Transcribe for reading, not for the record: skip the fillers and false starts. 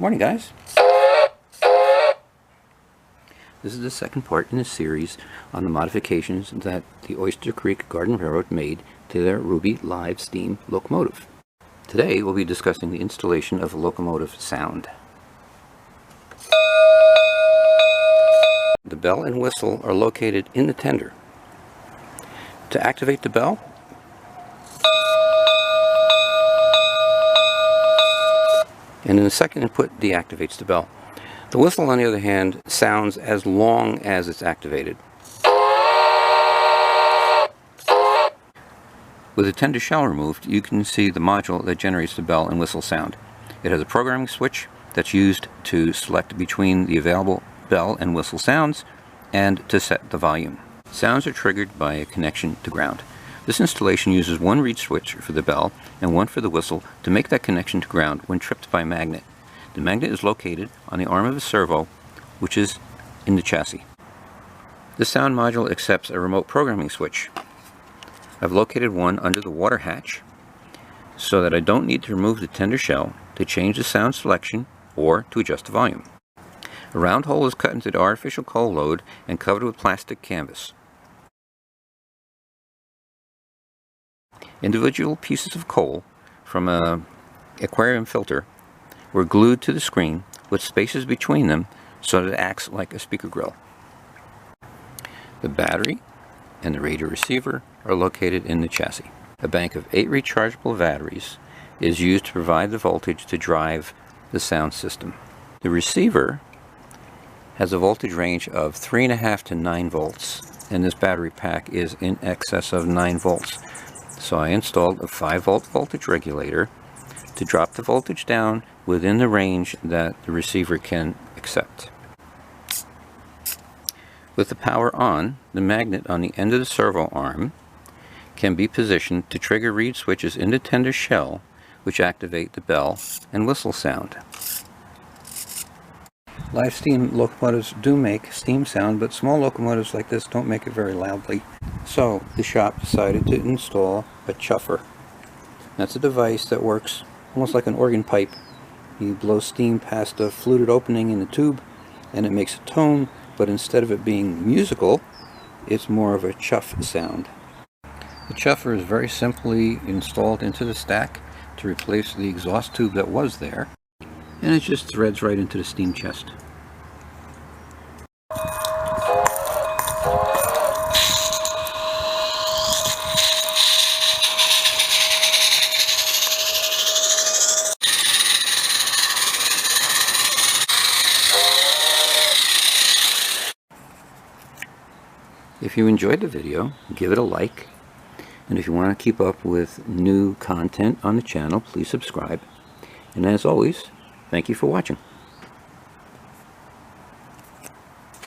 Morning, guys. This is the second part in a series on the modifications that the Oyster Creek Garden Railroad made to their Ruby live steam locomotive. Today we'll be discussing the installation of locomotive sound. The bell and whistle are located in the tender. To activate the bell, and in the second input deactivates the bell. The whistle, on the other hand, sounds as long as it's activated. With the tender shell removed, you can see the module that generates the bell and whistle sound. It has a programming switch that's used to select between the available bell and whistle sounds and to set the volume. Sounds are triggered by a connection to ground. This installation uses one reed switch for the bell and one for the whistle to make that connection to ground when tripped by a magnet. The magnet is located on the arm of the servo, which is in the chassis. The sound module accepts a remote programming switch. I've located one under the water hatch so that I don't need to remove the tender shell to change the sound selection or to adjust the volume. A round hole is cut into the artificial coal load and covered with plastic canvas. Individual pieces of coal from an aquarium filter were glued to the screen with spaces between them so that it acts like a speaker grill. The battery and the radio receiver are located in the chassis. A bank of 8 rechargeable batteries is used to provide the voltage to drive the sound system. The receiver has a voltage range of 3.5 to 9 volts, and this battery pack is in excess of 9 volts. So I installed a 5-volt voltage regulator to drop the voltage down within the range that the receiver can accept. With the power on, the magnet on the end of the servo arm can be positioned to trigger reed switches in the tender shell, which activate the bell and whistle sound. Live steam locomotives do make steam sound, but small locomotives like this don't make it very loudly. So the shop decided to install a chuffer. That's a device that works almost like an organ pipe. You blow steam past a fluted opening in the tube and it makes a tone, but instead of it being musical, it's more of a chuff sound. The chuffer is very simply installed into the stack to replace the exhaust tube that was there, and it just threads right into the steam chest. If you enjoyed the video, give it a like, and if you want to keep up with new content on the channel, please subscribe. And as always, thank you for watching.